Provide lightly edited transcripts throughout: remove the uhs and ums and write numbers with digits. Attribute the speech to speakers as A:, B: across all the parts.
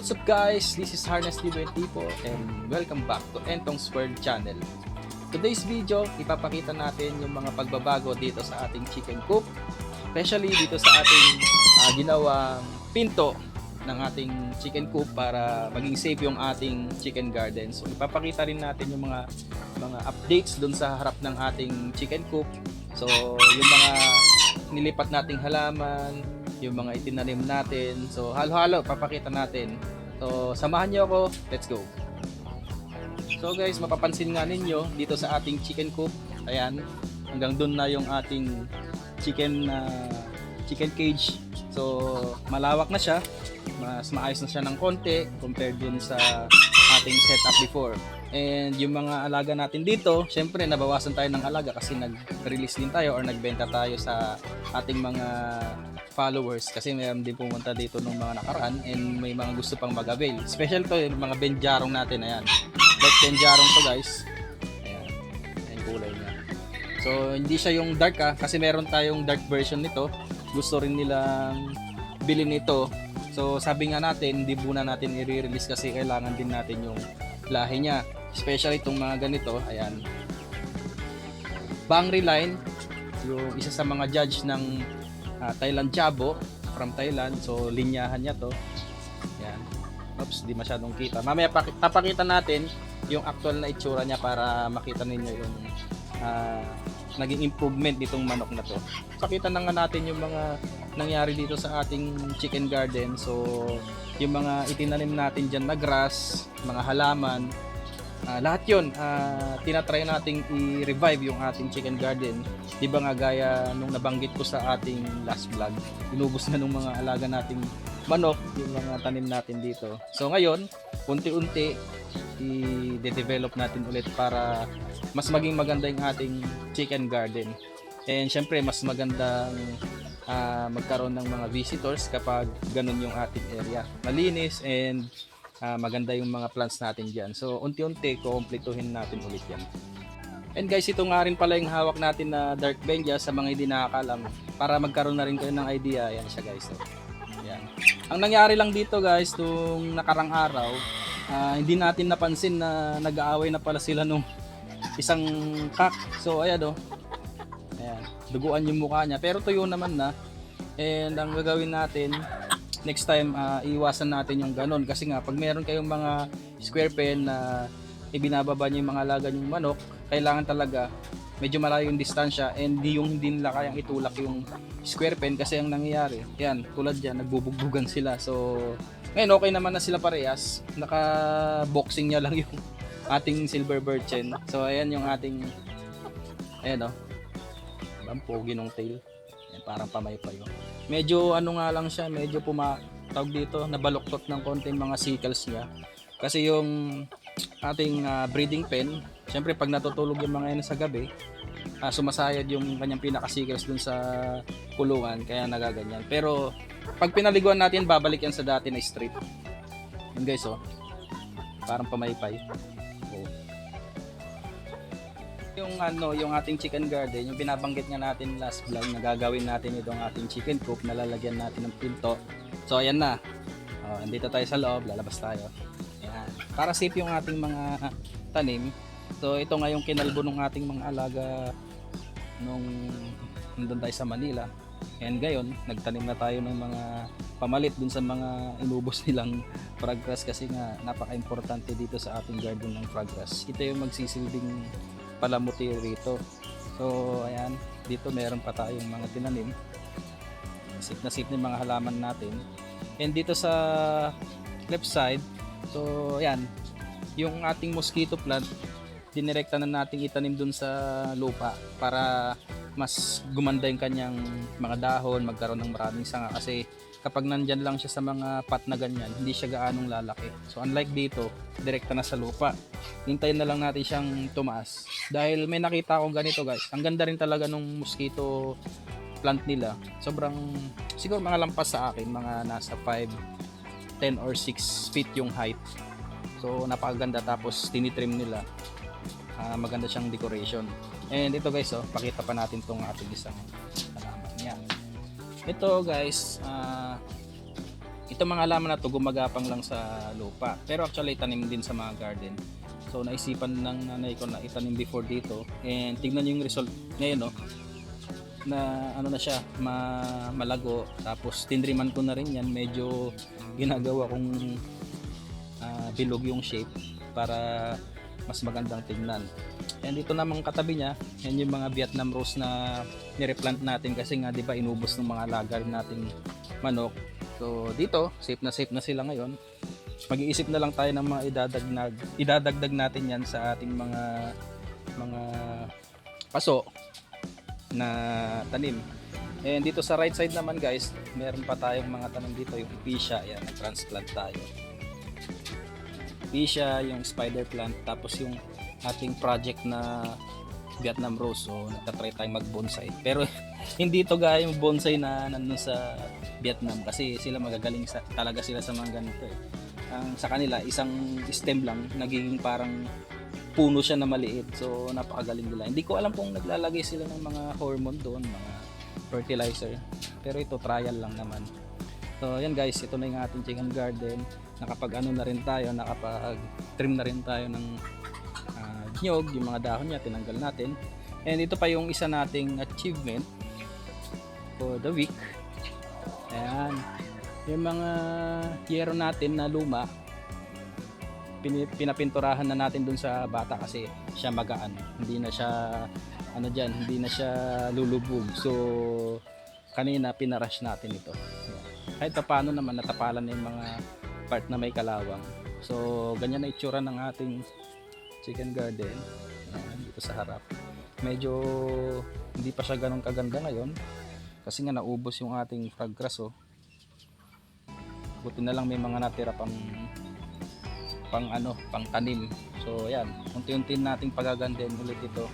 A: What's up guys? This is Harness TV Tipo and welcome back to Entong's World Channel. Today's video, ipapakita natin yung mga pagbabago dito sa ating chicken coop, especially dito sa ating ginawang pinto ng ating chicken coop para maging safe yung ating chicken garden. So ipapakita rin natin yung mga updates dun sa harap ng ating chicken coop. So yung mga nilipat nating halaman, yung mga itinanim natin. So halo-halo papakita natin. So samahan niyo ako, let's go. So guys, mapapansin nga ninyo dito sa ating chicken coop, ayan, hanggang doon na yung ating chicken cage. So malawak na siya, mas maayos na siya ng konti compared dun sa ating setup before. And yung mga alaga natin dito, syempre nabawasan tayo ng alaga kasi nag-release din tayo or nagbenta tayo sa ating mga followers kasi mayroon din pumunta dito nung mga nakaraan and may mga gusto pang mag-avail. Special to yung mga benjarong natin, ayan. Like benjarong to guys. Ayan. Ayan kulay niya. So hindi siya yung dark kasi meron tayong dark version nito. Gusto rin nilang bilhin ito. So sabi nga natin, hindi muna natin i-release kasi kailangan din natin yung lahi niya. Especially itong mga ganito, ayan. Bangri line, yung isa sa mga judge ng Thailand Chabo from Thailand. So linyahan niya to. Ayan. Oops, di masyadong kita. Mamaya papakita natin yung actual na itsura niya para makita ninyo yung naging improvement nitong manok na to. Pakita na nga natin yung mga nangyari dito sa ating chicken garden. So yung mga itinanim natin dyan na grass, mga halaman, lahat yun tinatry nating i-revive yung ating chicken garden. Di ba nga gaya nung nabanggit ko sa ating last vlog, inubos na nung mga alaga nating manok yung mga tanim natin dito. So ngayon, unti-unti i-develop natin ulit para mas maging maganda yung ating chicken garden. And syempre mas magandang magkaroon ng mga visitors kapag ganun yung ating area. Malinis and maganda yung mga plants natin dyan. So unti-unti kukumpletuhin natin ulit yan. And guys, ito nga rin pala yung hawak natin na dark benja sa mga hindi nakakalam. Para magkaroon na rin kayo ng idea. Yan siya guys. So, yan. Ang nangyari lang dito guys, nung nakarang araw, hindi natin napansin na nag-aaway na pala sila nung isang kak. So ayan o. Ayan. Duguan yung mukha niya. Pero tuyo naman na. And ang gagawin natin, next time, iwasan natin yung ganun. Kasi nga, pag meron kayong mga square pen na ibinababa nyo yung mga alaga nyong manok, kailangan talaga medyo malayo yung distansya and hindi nila kayang itulak yung square pen kasi ang nangyayari, yan, tulad dyan, nagbubugbugan sila. So, ngayon okay naman na sila parehas. Naka-boxing niya lang yung ating silver birchen. So, ayan yung ating, ayan o, ang pogi ng tail. Ayan, parang pamaypayo. Medyo ano nga lang siya, medyo tawag dito, nabaluktot ng konti mga sickles niya. Kasi yung ating breeding pen, syempre pag natutulog yung mga yan sa gabi, sumasayad yung kanyang pinaka-sickles dun sa kulungan, kaya nagaganyan. Pero pag pinaliguan natin, babalik yan sa dati na straight. Yun guys, oh, parang pamaypay. Oh. Yung ating chicken garden, yung binabanggit nga natin last vlog, na gagawin natin itong ating chicken coop, nalalagyan natin ng pinto. So ayan na, andito tayo sa loob, lalabas tayo. Ayan. Para safe yung ating mga tanim. So ito nga yung kinalbo ng ating mga alaga nung nandun tayo sa Manila. And gayon, nagtanim na tayo ng mga pamalit dun sa mga inubos nilang fraggrass kasi nga napaka-importante dito sa ating garden ng fraggrass. Ito yung magsisilbing palamuti rito. So ayan, dito meron pa tayong mga tinanim. Safe na safe ng mga halaman natin. And dito sa left side, so ayan, yung ating mosquito plant, dinirekta na natin itanim dun sa lupa para mas gumanda yung kanyang mga dahon, magkaroon ng maraming sanga kasi kapag nandyan lang siya sa mga pot na ganyan, hindi siya gaanong lalaki. So unlike dito, direkta na sa lupa. Hintayin na lang natin siyang tumaas. Dahil may nakita akong ganito guys, ang ganda rin talaga nung mosquito plant nila. Sobrang, siguro mga lampas sa akin, mga nasa 5, 10 or 6 feet yung height. So napakaganda, tapos tinitrim nila. Maganda siyang decoration. And ito guys, pakita pa natin tong ating isang halaman niya. Ito guys, Ito mga halaman na to gumagapang lang sa lupa. Pero actually tanim din sa mga garden. So naisipan ng nanay ko na itanim before dito. And tignan niyo yung result ngayon, no? Na ano na siya, malago. Tapos tinriman ko na rin yan. Medyo ginagawa kong bilog yung shape para mas magandang tignan. And dito namang katabi niya, yan yung mga Vietnam rose na nireplant natin kasi nga 'di ba inubos ng mga alaga nating manok. So dito, safe na sila ngayon. Mag-iisip na lang tayo ng mga idadagdag natin yan sa ating mga paso na tanim. And dito sa right side naman guys, meron pa tayong mga tanim dito, yung epicea, yan, nag-transplant tayo. Epicea, yung spider plant, tapos yung ating project na Vietnam rose. So nagtatry tayong mag-bonsai. Pero hindi ito gaya yung bonsai na nandun sa Vietnam kasi sila magagaling talaga sila sa mga ganito eh. Sa kanila, isang stem lang, nagiging parang puno siya na maliit. So napakagaling nila. Hindi ko alam kung naglalagay sila ng mga hormone doon, mga fertilizer. Pero ito trial lang naman. So yan guys, ito na yung ating chicken garden. Nakapag-ano na rin tayo, nakapag-trim na rin tayo ng nyog, yung mga dahon niya tinanggal natin. And ito pa yung isa nating achievement for the week. Ayan, yung mga yero natin na luma, pinapinturahan na natin dun sa bata kasi siya magaan, hindi na siya hindi na siya lulubog. So kanina pinarush natin ito. Kahit paano naman natapalan na yung mga part na may kalawang. So ganyan na itsura ng ating chicken garden. Dito sa harap medyo hindi pa siya ganun kaganda ngayon kasi nga naubos yung ating frog grass. Buti na lang may mga natira pang tanim. So ayan, unti-unti nating pagagandahin ulit ito.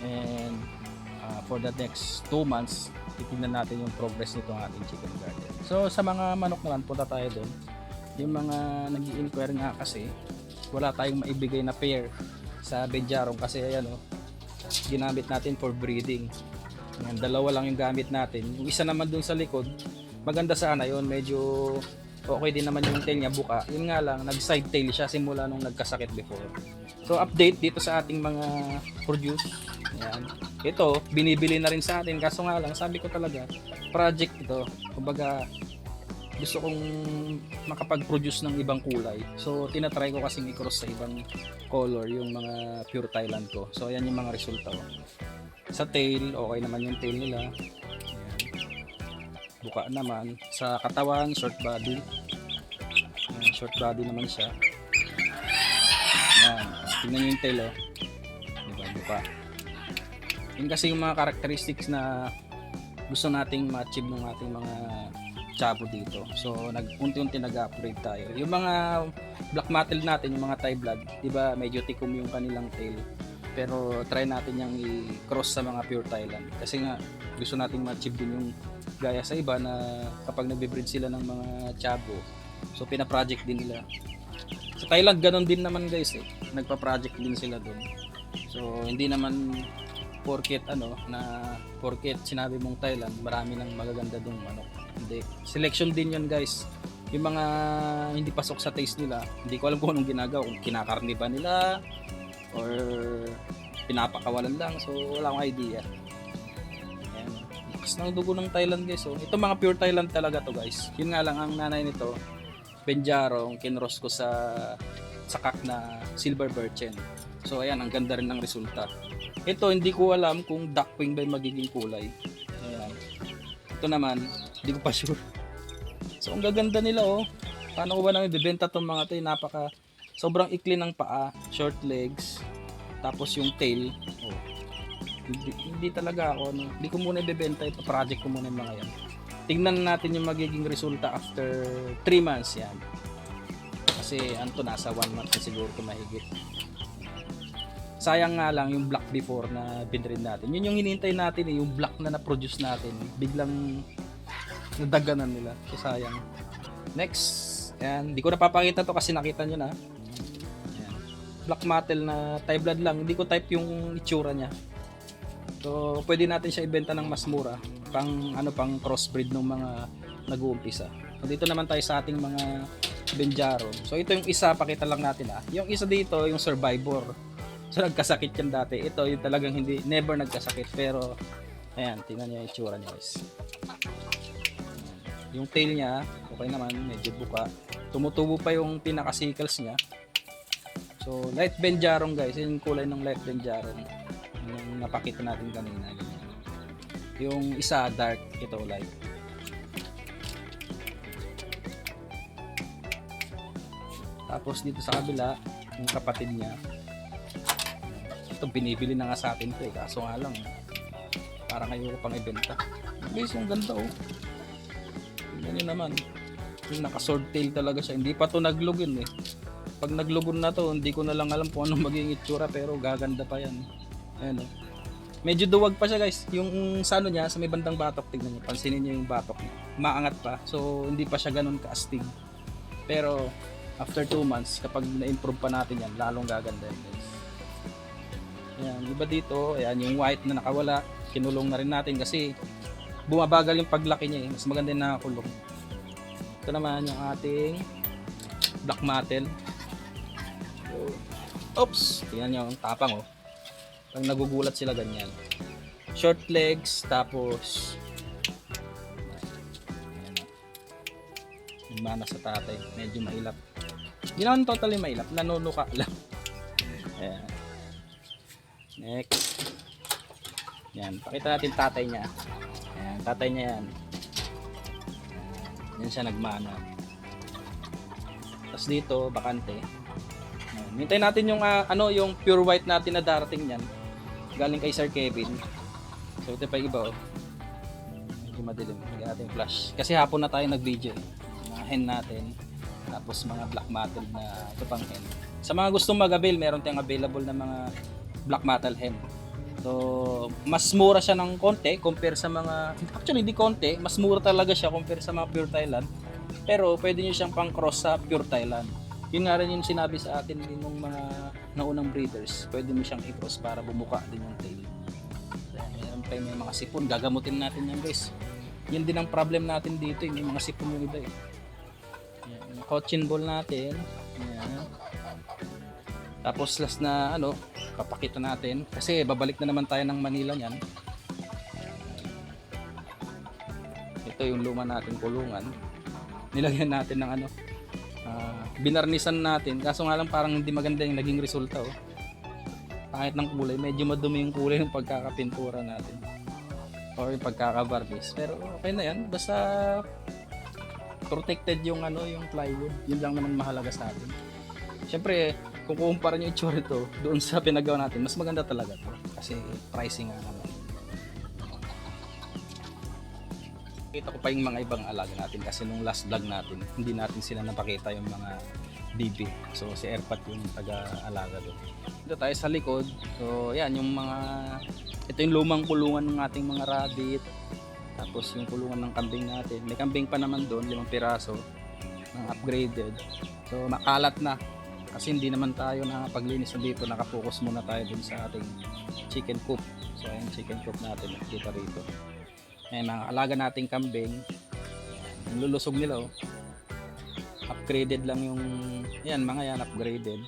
A: And for the next 2 months titingnan natin yung progress nito ng ating chicken garden. So sa mga manok naman, punta tayo doon. Yung mga nag-i-inquire nga kasi wala tayong maibigay na pair sa Benjarong kasi ayan ginamit natin for breeding. Ayan, dalawa lang yung gamit natin. Yung isa naman dun sa likod, maganda sana yun, medyo okay din naman yung tail niya, buka. Yun nga lang, nag-side tail siya simula nung nagkasakit before. So update dito sa ating mga produce. Ayan. Ito, binibili na rin sa atin kaso nga lang, sabi ko talaga, project ito. Kumbaga, gusto kong makapag-produce ng ibang kulay. So, tinatry ko kasing i-cross sa ibang color yung mga pure Thailand ko. So, ayan yung mga resulta. Sa tail, okay naman yung tail nila. Ayan. Buka naman. Sa katawan, short body. Ayan, short body naman siya. Ayan. Tingnan nyo yung tail, diba, buka. Yun kasi yung mga characteristics na gusto nating ma-achieve ng ating mga chabo dito. So unti-unti nag-upgrade tayo. Yung mga black mottled natin, yung mga Thai blood, 'di ba, medyo tikom yung kanilang tail. Pero try natin yang i-cross sa mga pure Thailand kasi nga gusto nating ma-achieve din yung gaya sa iba na kapag nagbe-breed sila ng mga chabo. So pina-project din nila. Sa Thailand ganun din naman guys Nagpa-project din sila doon. So hindi naman porket sinabi mong Thailand, marami nang magaganda dong manok. Hindi. Selection din yun guys. Yung mga hindi pasok sa taste nila, hindi ko alam kung anong ginagawa, kung kinakarni ba nila or pinapakawalan lang. So wala akong idea. Ayan. Lakas ng dugo ng Thailand guys. So ito mga pure Thailand talaga to guys. Yun nga lang ang nanay nito, Benjarong, kinross ko sa kak na silver birchen. So ayan, ang ganda rin ng resulta. Ito hindi ko alam kung duckwing ba yung magiging kulay. Ayan. Ito naman, hindi ko pa sure. So ang gaganda nila Paano ko ba namin bibenta tong mga to? Sobrang ikli ng paa, short legs, tapos yung tail. Hindi talaga ako hindi ko muna ibebenta ito, project ko muna yung mga yan. Tingnan natin yung magiging resulta after 3 months yan. Kasi nasa 1 month na siguro ito mahigit. Sayang nga lang yung black before na binread natin. Yun yung hinihintay natin yung black na na-produce natin. Biglang nadaganan nila. So sayang. Next. Ayan. Hindi ko napapakita to kasi nakita nyo na. Ayan. Black mattel na Thai blood lang. Hindi ko type yung itsura niya. So pwede natin siya ibenta ng mas mura. Pang crossbreed ng mga nag-uumpisa. So, dito naman tayo sa ating mga Benjaron. So ito yung isa, pakita lang natin Yung isa dito, yung survivor. So nagkasakit yan dati. Ito yung talagang never nagkasakit. Pero ayan, tingnan niyo yung itsura niya guys. Yung tail niya, okay naman, medyo buka. Tumutubo pa yung pinaka-sickles niya. So light Benjaron guys, yun yung kulay ng light Benjaron. Yung napakita natin kanina. Yung isa dark, ito light. Tapos dito sa kabila, yung kapatid niya. Ito binibili na nga sa atin 'to kaso nga lang parang ayoko pang ibenta. Guys, yung ganda Tingnan niyo naman. Yung naka-sword tail talaga siya. Hindi pa 'to naglugon Pag naglugon na 'to, hindi ko na lang alam kung anong magiging itsura pero gaganda pa 'yan. Ayan Medyo duwag pa siya guys. Yung sa niya, sa may bandang batok, tignan niyo. Pansinin niyo yung batok niya. Maangat pa. So hindi pa siya ganoon kaastig. Pero after 2 months, kapag na-improve pa natin yan, lalong gaganda yan guys. Ayan, iba dito, ayan, yung white na nakawala, kinulong na rin natin kasi bumabagal yung paglaki niya mas maganda yung nakakulong. Ito naman yung ating black mattel. So, oops! Tingnan nyo, ang tapang Pag nagugulat sila ganyan. Short legs, tapos mana sa tatay, medyo mailap. Hindi naman totally mailap, nanunuka lang. Ayan. Next. Yan, pakita natin tatay niya. Ayan, tatay niya yan. Yan siya nagmana. Tapos dito, bakante. Hintayin natin yung yung pure white natin na darating niyan. Galing kay Sir Kevin. So ito pa iba Medyo madilim. Lagyan natin flash. Kasi hapon na tayo nag-video hen natin, tapos mga black mattel na ito pang hen. Sa mga gustong mag-avail, meron tayong available na mga black mattel hen. So mas mura siya ng konti compare sa mga, actually hindi konti, mas mura talaga siya compare sa mga pure Thailand, pero pwede nyo siyang pang cross sa pure Thailand. Yun nga rin yung sinabi sa atin din ng mga naunang breeders, pwede mo siyang i-cross para bumuka din yung tail. Meron pa yung mga sipon, gagamutin natin yan guys. Yun din ang problem natin dito, yung mga sipon yung iba Yung cochin ball natin. Ayan. Tapos last na papakita natin kasi babalik na naman tayo ng Manila niyan. Ito yung luma natin kulungan. Nilagyan natin ng binarnisan natin. Kaso nga lang parang hindi maganda yung naging resulta Kahit ng kulay, medyo madumi yung kulay ng pagkakapintura natin. Or yung pagkaka-varnish. Pero okay na yan. Basta protected yung yung plywood. Yun lang naman mahalaga sa atin. Siyempre, kung kukumpara nyo yung itsura ito doon sa pinagawa natin, mas maganda talaga to kasi pricing nga naman. Kita ko pa yung mga ibang alaga natin kasi nung last vlog natin, hindi natin sila napakita yung mga DB. So si Airpat yung taga-alaga doon. Dito tayo sa likod. So yan yung ito yung lumang kulungan ng ating mga rabbit. Tapos yung kulungan ng kambing natin. May kambing pa naman doon, 5 piraso ng upgraded. So makalat na. Kasi hindi naman tayo nakapaglinis dito, nakapokus muna tayo dun sa ating chicken coop. So ayun chicken coop natin, nakikita rito. Ayan, mga alaga nating kambing. Yung lulusog nila upgraded lang yung mga yan upgraded.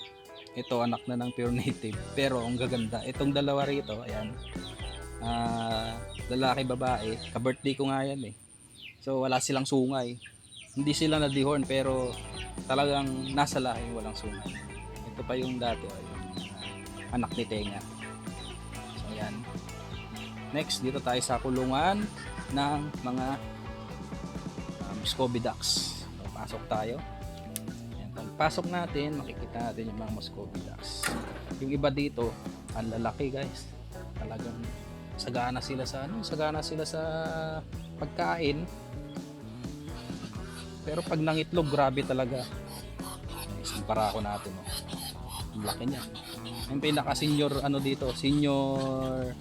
A: Ito anak na ng pure native pero ang gaganda. Itong dalawa rito, ayan. Lalaki babae, ka-birthday ko nga yan So wala silang sungay. Hindi sila na dehorn pero talagang nasa lahi walang sungay. Ito pa yung dati yung anak ni Tenga. So ayan. Next dito tayo sa kulungan ng mga Muscovy ducks. So, pasok tayo. Ayan, pasok natin, makikita natin yung mga Muscovy ducks. Yung iba dito, ang lalaki guys. Talagang sagana sila sa pagkain. Pero pag nangitlog, grabe talaga. Isang barako natin. Ang laki niya. Yung pinaka-senior dito, senior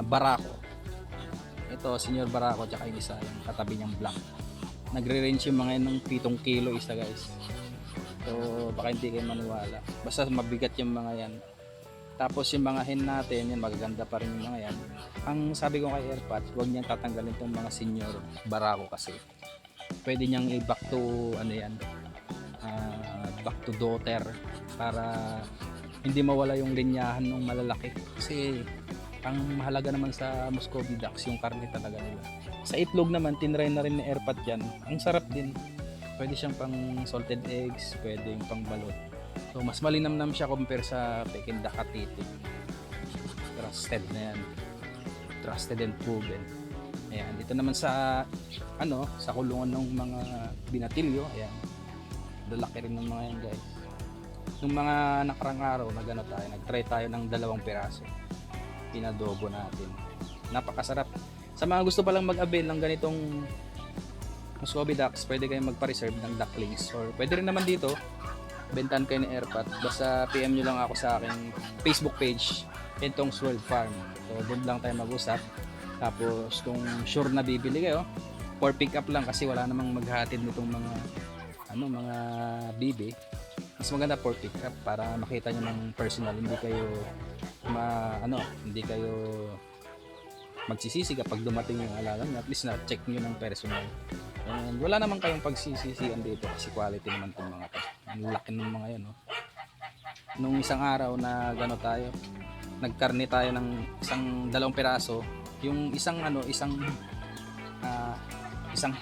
A: barako. Ito, senior barako, tsaka yung isa, yung katabi niyang black. Nagre-range yung mga yan ng 7 kilo isa guys. So, baka hindi kayo maniwala. Basta mabigat yung mga yan. Tapos yung mga hen natin, yan magaganda pa rin yung mga yan. Ang sabi ko kay Airpat, huwag niyang tatanggalin itong mga senior barako kasi pwede niyang i-back to ano yan, back to daughter para hindi mawala yung linyahan ng malalaki. Kasi ang mahalaga naman sa Muscovy ducks yung karne talaga nila. Sa itlog naman, tinry na rin ni Airpat yan. Ang sarap din. Pwede siyang pang salted eggs, pwede yung pang balot. So mas malinamnam siya compare sa Peking duck Katiti. Trusted na yan. Trusted and proven. Ayan, dito naman sa sa kulungan ng mga binatilyo. Ayan. Lalaki rin ng mga yan, guys. Nung mga nakarang araw nag-try tayo ng 2 piraso. Pinadobo natin. Napakasarap. Sa mga gusto palang mag-avail ng ganitong Muscovy ducks, pwede kayong magpa-reserve ng ducklings, or pwede rin naman dito bentan kayo ni Airpat. Basta PM nyo lang ako sa aking Facebook page, Entong's World Farm. So doon lang tayo mag-usap. Tapos kung sure na bibili kayo, for pick up lang kasi wala namang maghatid nitong mga mga bibi. Mas maganda for pick up para makita nyo ng personal, hindi kayo hindi kayo magsisisi kapag dumating yung alaga nyo. At least na check nyo ng personal. And wala naman kayong pagsisisihan dito kasi quality naman itong mga to. Ang laki ng mga yan, no? Nung isang araw na tayo, nagkarne tayo ng 2 piraso. Yung isang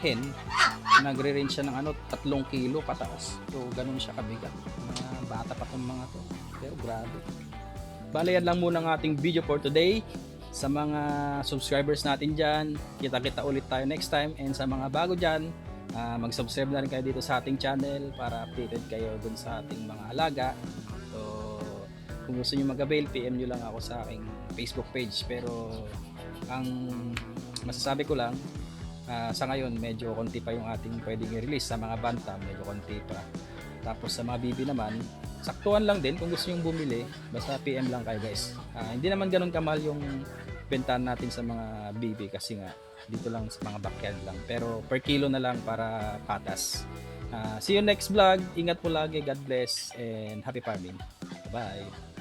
A: hen, nagre-range siya ng 3 kilo pataas. So ganun siya kabigat. Mga bata pa itong mga to. Pero grabe. Bale, yan lang muna ang ating video for today. Sa mga subscribers natin dyan, kita-kita ulit tayo next time. And sa mga bago dyan, mag-subscribe na rin kayo dito sa ating channel para updated kayo dun sa ating mga alaga. So, kung gusto nyo mag-avail, PM nyo lang ako sa aking Facebook page. Pero, ang masasabi ko lang, sa ngayon, medyo konti pa yung ating pwedeng i-release. Sa mga bantam, medyo konti pa. Tapos sa mga bibi naman, saktuhan lang din kung gusto yung bumili, basta PM lang kayo, guys. Hindi naman ganun kamahal yung bentahan natin sa mga bibi kasi nga dito lang sa mga backyard lang, pero per kilo na lang para patas. See you next vlog. Ingat po lagi, God bless, and happy farming. Bye.